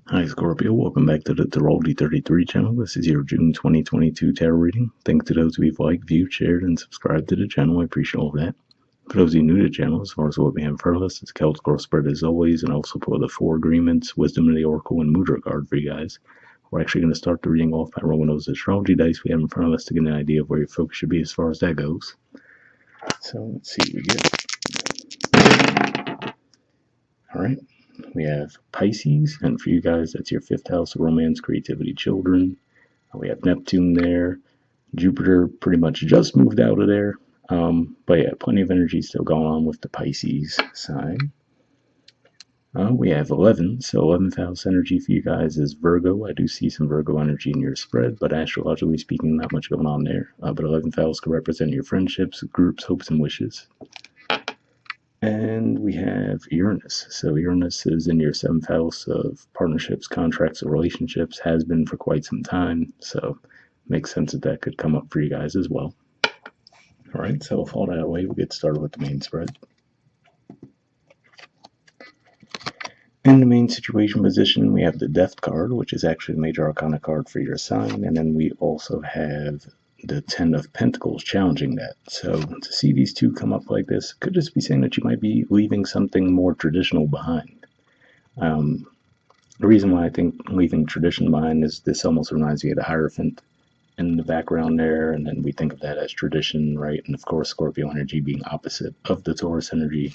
Hi Scorpio, welcome back to the Astrology 33 channel. This is your June 2022 tarot reading. Thanks to those who've liked, viewed, shared, and subscribed to the channel. I appreciate all of that. For those of you new to the channel, as far as what we have in front of us, it's Celtic Scroll spread as always, and also put the 4 agreements, Wisdom of the Oracle, and Mudra card for you guys. We're actually going to start the reading off by rolling those astrology dice we have in front of us to get an idea of where your focus should be as far as that goes. So let's see what we get. Alright. We have Pisces, and for you guys, that's your 5th house of romance, creativity, children. We have Neptune there. Jupiter pretty much just moved out of there. But yeah, plenty of energy still going on with the Pisces sign. We have 11, so 11th house energy for you guys is Virgo. I do see some Virgo energy in your spread, but astrologically speaking, not much going on there. But 11th house can represent your friendships, groups, hopes, and wishes. And we have Uranus. So Uranus is in your 7th house of partnerships, contracts, or relationships, has been for quite some time. So makes sense that that could come up for you guys as well. All right, so with all that away, we'll get started with the main spread. In the main situation position, we have the Death card, which is actually the major arcana card for your sign. And then we also have the 10 of Pentacles challenging that. So to see these two come up like this could just be saying that you might be leaving something more traditional behind. The reason why I think leaving tradition behind is this almost reminds me of the Hierophant in the background there, and then we think of that as tradition, right? And of course, Scorpio energy being opposite of the Taurus energy.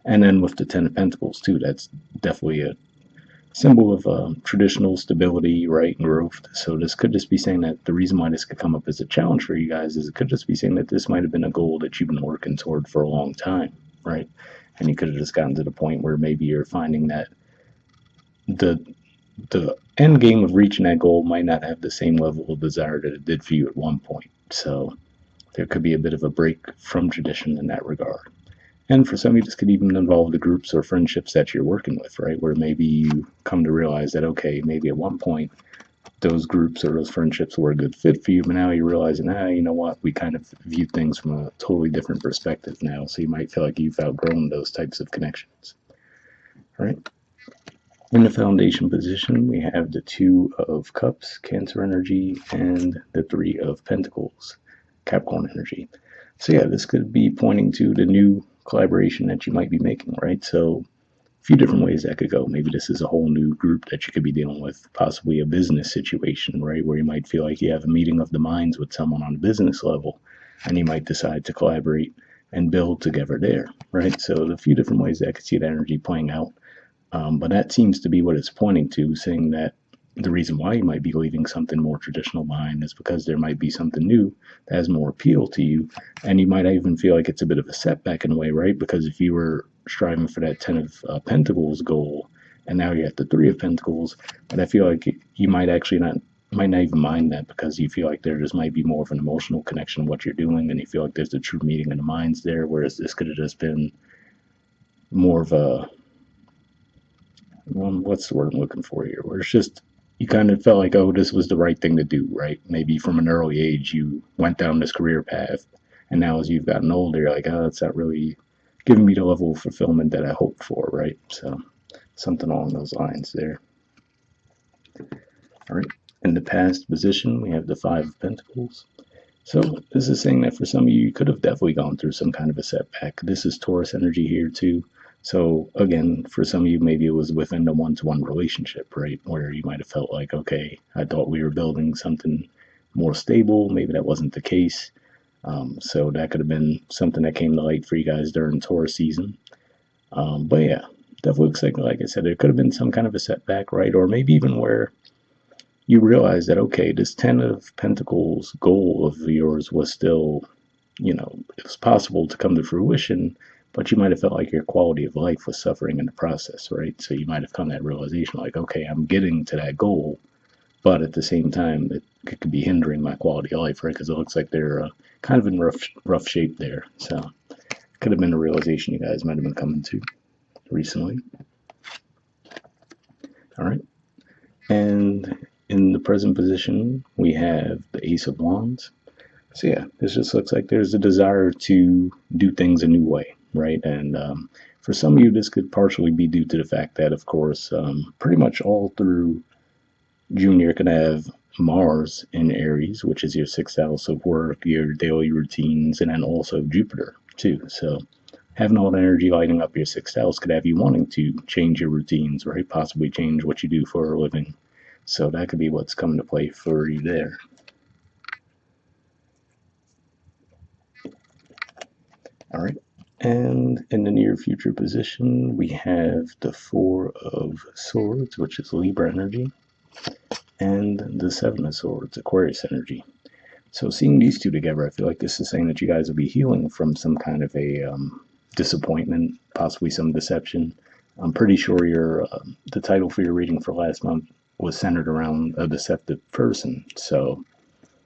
And then with the 10 of Pentacles too, that's definitely a symbol of traditional stability, right, and growth. So this could just be saying that the reason why this could come up as a challenge for you guys is it could just be saying that this might have been a goal that you've been working toward for a long time, right? And you could have just gotten to the point where maybe you're finding that the end game of reaching that goal might not have the same level of desire that it did for you at one point. So there could be a bit of a break from tradition in that regard. And for some of you, this could even involve the groups or friendships that you're working with, right? Where maybe you come to realize that, okay, maybe at one point those groups or those friendships were a good fit for you, but now you're realizing, you know what, we kind of view things from a totally different perspective now. So you might feel like you've outgrown those types of connections, right? In the foundation position, we have the 2 of Cups, Cancer energy, and the 3 of Pentacles, Capricorn energy. So yeah, this could be pointing to the new collaboration that you might be making, right? So a few different ways that could go. Maybe this is a whole new group that you could be dealing with, possibly a business situation, right? Where you might feel like you have a meeting of the minds with someone on a business level, and you might decide to collaborate and build together there, right? So a few different ways that I could see that energy playing out. But that seems to be what it's pointing to, saying that the reason why you might be leaving something more traditional behind is because there might be something new that has more appeal to you. And you might even feel like it's a bit of a setback in a way, right? Because if you were striving for that 10 of Pentacles goal, and now you're at the 3 of Pentacles, but I feel like you might actually might not even mind that, because you feel like there just might be more of an emotional connection to what you're doing, and you feel like there's a true meeting of the minds there, whereas this could have just been more of a, what's the word I'm looking for here, where it's just you kind of felt like, oh, this was the right thing to do, right? Maybe from an early age you went down this career path, and now as you've gotten older, you're like, oh, it's not really giving me the level of fulfillment that I hoped for, right? So something along those lines there. All right. In the past position, we have the 5 of Pentacles. So this is saying that for some of you, you could have definitely gone through some kind of a setback. This is Taurus energy here too. So again, for some of you, maybe it was within the one-to-one relationship, right? Where you might have felt like, okay, I thought we were building something more stable. Maybe that wasn't the case. So that could have been something that came to light for you guys during Taurus season. But yeah, definitely looks like I said, there could have been some kind of a setback, right? Or maybe even where you realize that, okay, this 10 of Pentacles goal of yours was still, it was possible to come to fruition, but you might have felt like your quality of life was suffering in the process, right? So you might have come to that realization like, okay, I'm getting to that goal, but at the same time, it could be hindering my quality of life, right? Because it looks like they're kind of in rough shape there. So it could have been a realization you guys might have been coming to recently. All right. And in the present position, we have the Ace of Wands. So yeah, this just looks like there's a desire to do things a new way, right? And for some of you, this could partially be due to the fact that, of course, pretty much all through June, you're going to have Mars in Aries, which is your sixth house of work, your daily routines, and then also Jupiter, too. So having all that energy lighting up your sixth house could have you wanting to change your routines, right? Possibly change what you do for a living. So that could be what's coming to play for you there. All right. And in the near future position, we have the Four of Swords, which is Libra energy, and the Seven of Swords, Aquarius energy. So seeing these two together, I feel like this is saying that you guys will be healing from some kind of a disappointment, possibly some deception. I'm pretty sure the title for your reading for last month was centered around a deceptive person. So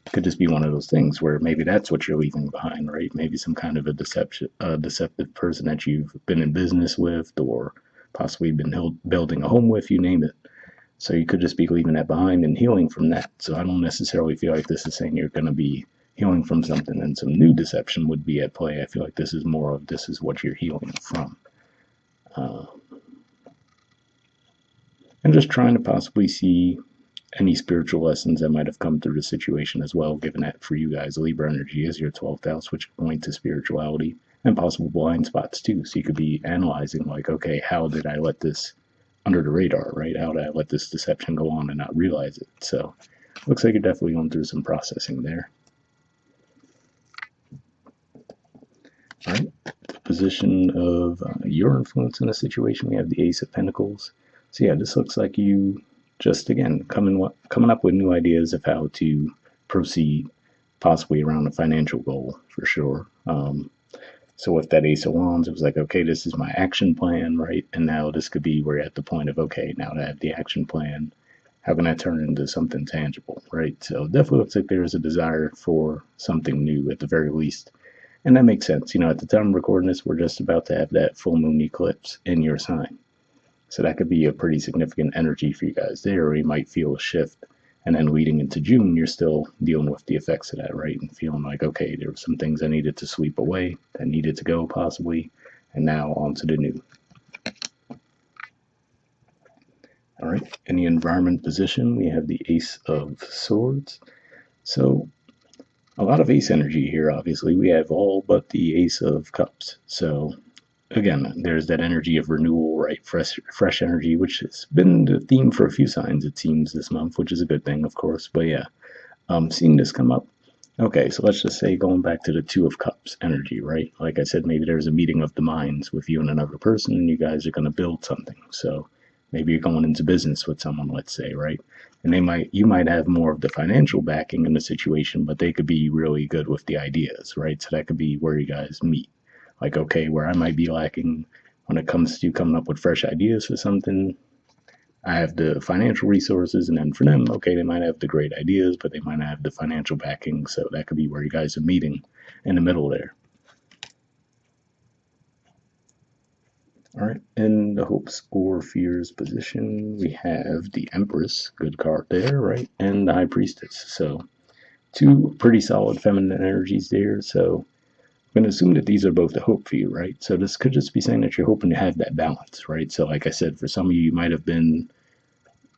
it could just be one of those things where maybe that's what you're leaving behind, right? Maybe some kind of a deceptive person that you've been in business with, or possibly been building a home with, you name it. So you could just be leaving that behind and healing from that. So I don't necessarily feel like this is saying you're going to be healing from something and some new deception would be at play. I feel like this is more of this is what you're healing from. Uh, and just trying to possibly see any spiritual lessons that might have come through the situation as well, given that for you guys, Libra energy is your 12th house, which point to spirituality and possible blind spots too. So you could be analyzing, like, okay, how did I let this under the radar, right? How did I let this deception go on and not realize it? So looks like you're definitely going through some processing there. All right, the position of your influence in the situation, we have the Ace of Pentacles. So yeah, this looks like you just, again, coming up with new ideas of how to proceed, possibly around a financial goal for sure. So with that Ace of Wands, it was like, okay, this is my action plan, right? And now this could be where you're at the point of, okay, now that I have the action plan, how can I turn it into something tangible, right? So definitely looks like there is a desire for something new at the very least. And that makes sense. You know, at the time of recording this, we're just about to have that full moon eclipse in your sign. So that could be a pretty significant energy for you guys there, or you might feel a shift. And then leading into June, you're still dealing with the effects of that, right? And feeling like, okay, there were some things I needed to sweep away, that needed to go possibly, and now on to the new. All right, in the environment position, we have the Ace of Swords. So a lot of ace energy here, obviously. We have all but the Ace of Cups. So again, there's that energy of renewal, right? Fresh energy, which has been the theme for a few signs, it seems, this month, which is a good thing, of course. But yeah, seeing this come up. Okay, so let's just say going back to the Two of Cups energy, right? Like I said, maybe there's a meeting of the minds with you and another person, and you guys are going to build something. So maybe you're going into business with someone, let's say, right? And you might have more of the financial backing in the situation, but they could be really good with the ideas, right? So that could be where you guys meet. Like, okay, where I might be lacking when it comes to coming up with fresh ideas for something, I have the financial resources, and then for them, okay, they might have the great ideas, but they might not have the financial backing. So that could be where you guys are meeting in the middle there. All right, in the hopes or fears position, we have the Empress, good card there, right, and the High Priestess. So two pretty solid feminine energies there. So I'm going to assume that these are both a hope for you, right? So this could just be saying that you're hoping to have that balance, right? So like I said, for some of you, you might have been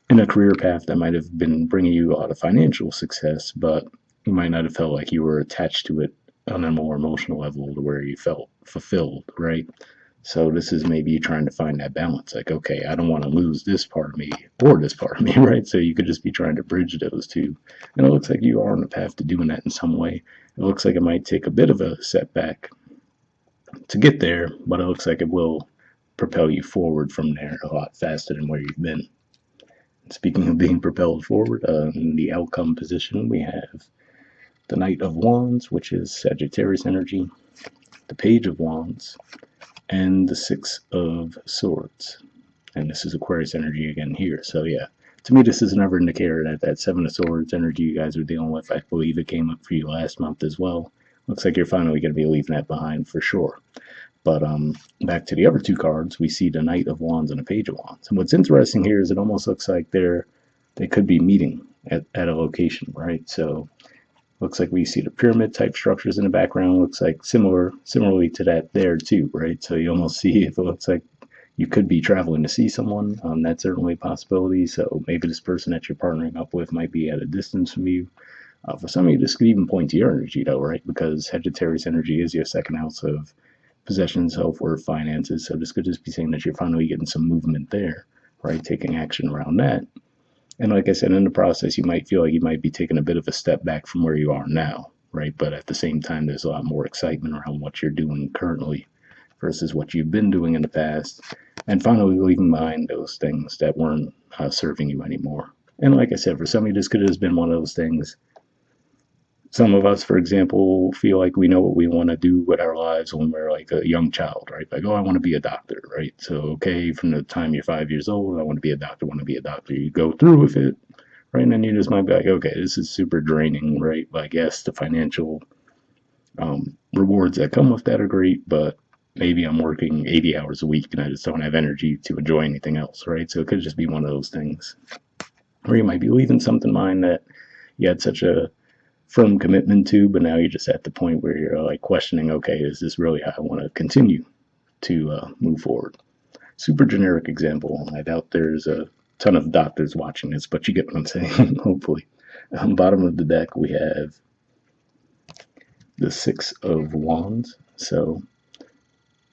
in a career path that might have been bringing you a lot of financial success, but you might not have felt like you were attached to it on a more emotional level to where you felt fulfilled, right? So this is maybe you trying to find that balance. Like, okay, I don't want to lose this part of me or this part of me, right? So you could just be trying to bridge those two. And it looks like you are on the path to doing that in some way. It looks like it might take a bit of a setback to get there, but it looks like it will propel you forward from there a lot faster than where you've been. Speaking of being propelled forward, in the outcome position, we have the Knight of Wands, which is Sagittarius energy, the Page of Wands, and the Six of Swords. And this is Aquarius energy again here. So yeah, to me, this is another indicator that that Seven of Swords energy you guys are dealing with, I believe it came up for you last month as well. Looks like you're finally going to be leaving that behind for sure. But back to the other two cards, we see the Knight of Wands and the Page of Wands. And what's interesting here is it almost looks like they could be meeting at a location, right? So Looks like we see the pyramid type structures in the background. Looks like similarly to that there too, right? So you almost see if it looks like you could be traveling to see someone. That's certainly a possibility. So maybe this person that you're partnering up with might be at a distance from you. For some of you, this could even point to your energy, though, right? Because Sagittarius energy is your second house of possessions, health, work, finances. So this could just be saying that you're finally getting some movement there, right? Taking action around that. And like I said, in the process, you might feel like you might be taking a bit of a step back from where you are now, right? But at the same time, there's a lot more excitement around what you're doing currently versus what you've been doing in the past. And finally, leaving behind those things that weren't serving you anymore. And like I said, for some of you, this could have been one of those things. Some of us, for example, feel like we know what we want to do with our lives when we're like a young child, right? Like, oh, I want to be a doctor, right? So, okay, from the time you're 5 years old, I want to be a doctor, want to be a doctor. You go through with it, right? And then you just might be like, okay, this is super draining, right? But I guess the financial rewards that come with that are great, but maybe I'm working 80 hours a week and I just don't have energy to enjoy anything else, right? So it could just be one of those things. Or you might be leaving something behind that you had such a firm commitment to, but now you're just at the point where you're like questioning, okay, is this really how I want to continue to move forward? Super generic example. I doubt there's a ton of doctors watching this, but you get what I'm saying, hopefully. Bottom of the deck, we have the Six of Wands. So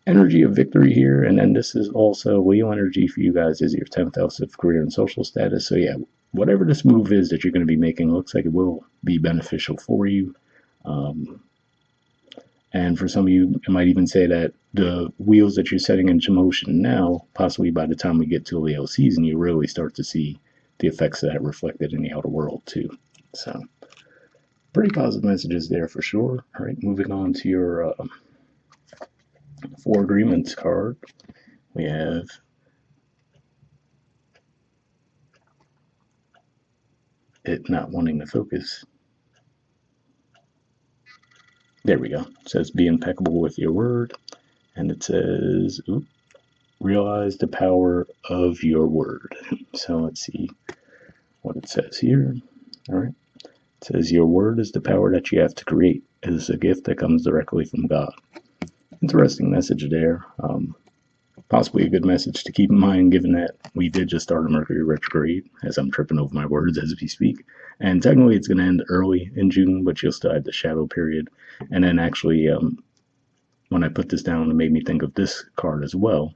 energy of victory here, and then this is also Leo energy for you guys is your 10th house of career and social status. So yeah, whatever this move is that you're going to be making, looks like it will be beneficial for you. And for some of you, it might even say that the wheels that you're setting into motion now, possibly by the time we get to Leo season, you really start to see the effects of that reflected in the outer world too. So pretty positive messages there for sure. All right, moving on to your Four Agreements card. We have it not wanting to focus. There we go. It says be impeccable with your word. And it says realize the power of your word. So let's see what it says here. All right. It says your word is the power that you have to create. It is a gift that comes directly from God. Interesting message there. Possibly a good message to keep in mind given that we did just start a Mercury retrograde, as I'm tripping over my words as we speak. And technically it's going to end early in June, but you'll still have the shadow period. And then actually, when I put this down, it made me think of this card as well.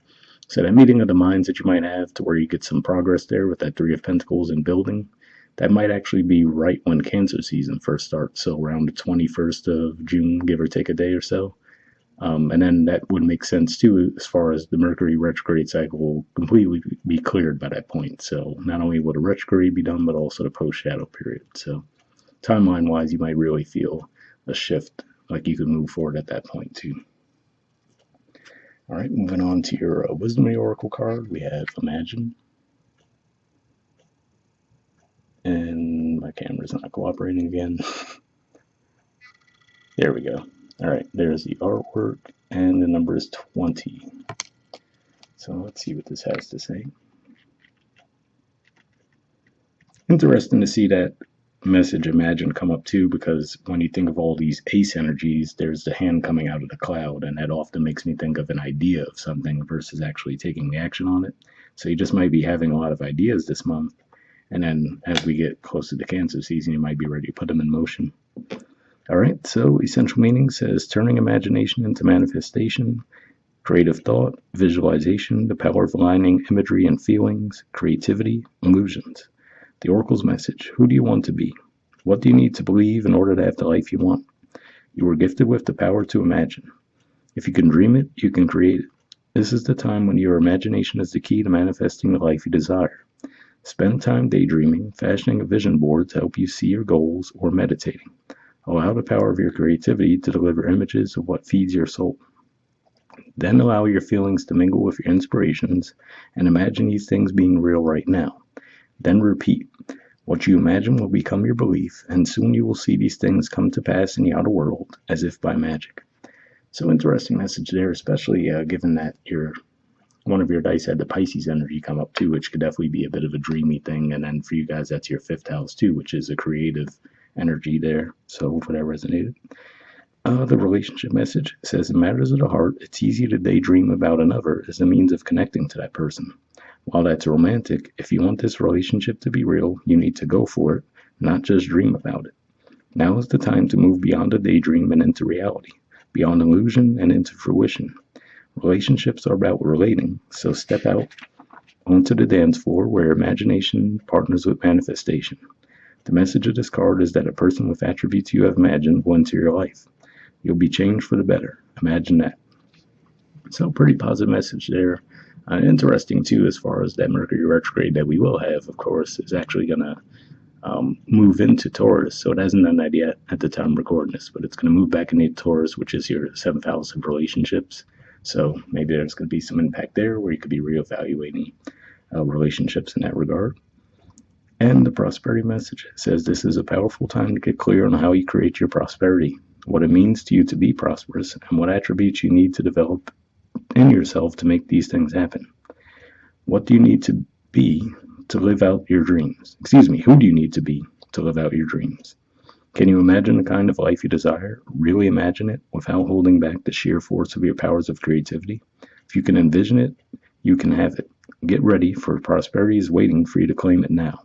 So that meeting of the minds that you might have to where you get some progress there with that Three of Pentacles and building, that might actually be right when Cancer season first starts. So around the 21st of June, give or take a day or so. And then that would make sense too, as far as the Mercury retrograde cycle will completely be cleared by that point. So not only will the retrograde be done, but also the post shadow period. So timeline wise, you might really feel a shift, like you can move forward at that point too. All right, moving on to your Wisdom of the Oracle card, we have Imagine. And my camera's not cooperating again. There we go. All right, there's the artwork, and the number is 20. So let's see what this has to say. Interesting to see that message Imagine come up too, because when you think of all these ace energies, there's the hand coming out of the cloud, and that often makes me think of an idea of something versus actually taking the action on it. So you just might be having a lot of ideas this month, and then as we get closer to Cancer season, you might be ready to put them in motion. All right, so essential meaning says turning imagination into manifestation, creative thought, visualization, the power of aligning imagery and feelings, creativity, illusions. The Oracle's message: who do you want to be? What do you need to believe in order to have the life you want? You were gifted with the power to imagine. If you can dream it, you can create it. This is the time when your imagination is the key to manifesting the life you desire. Spend time daydreaming, fashioning a vision board to help you see your goals, or meditating. Allow the power of your creativity to deliver images of what feeds your soul. Then allow your feelings to mingle with your inspirations and imagine these things being real right now. Then repeat. What you imagine will become your belief, and soon you will see these things come to pass in the outer world as if by magic. So interesting message there, especially given that one of your dice had the Pisces energy come up too, which could definitely be a bit of a dreamy thing. And then for you guys, that's your fifth house too, which is a creative energy there. So hopefully that resonated. The relationship message says, in matters of the heart, it's easy to daydream about another as a means of connecting to that person. While that's romantic, if you want this relationship to be real, you need to go for it, not just dream about it. Now is the time to move beyond the daydream and into reality, beyond illusion and into fruition. Relationships are about relating, so step out onto the dance floor where imagination partners with manifestation. The message of this card is that a person with attributes you have imagined will enter your life. You'll be changed for the better. Imagine that. So, pretty positive message there. Interesting, too, as far as that Mercury retrograde that we will have, of course, is actually going to move into Taurus. So, it hasn't done that yet at the time of recording this, but it's going to move back into Taurus, which is your seventh house of relationships. So, maybe there's going to be some impact there where you could be reevaluating relationships in that regard. And the prosperity message says this is a powerful time to get clear on how you create your prosperity, what it means to you to be prosperous, and what attributes you need to develop in yourself to make these things happen. What do you need to be to live out your dreams? Excuse me, who do you need to be to live out your dreams? Can you imagine the kind of life you desire? Really imagine it without holding back the sheer force of your powers of creativity? If you can envision it, you can have it. Get ready, for prosperity is waiting for you to claim it now.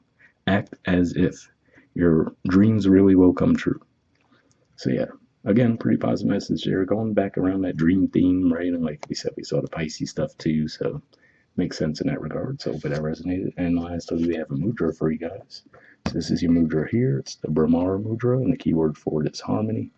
Act as if your dreams really will come true. So yeah, again, pretty positive message there. Going back around that dream theme, right? And like we said, we saw the Pisces stuff too, so makes sense in that regard. So hopefully that resonated. And lastly, we have a mudra for you guys. So this is your mudra here. It's the Bhramara mudra, and the keyword for it is harmony.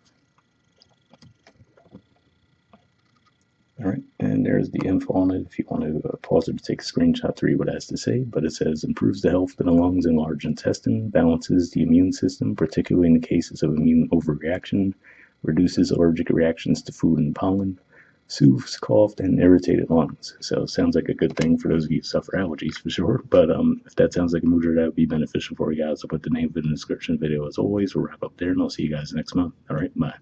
All right, and there's the info on it if you want to pause it to take a screenshot to read what it has to say. But it says, improves the health of the lungs and large intestine, balances the immune system, particularly in the cases of immune overreaction, reduces allergic reactions to food and pollen, soothes coughed and irritated lungs. So it sounds like a good thing for those of you who suffer allergies for sure. But if that sounds like a mudra that would be beneficial for you guys, I'll put the name of it in the description of the video as always. We'll wrap up there, and I'll see you guys next month. All right, bye.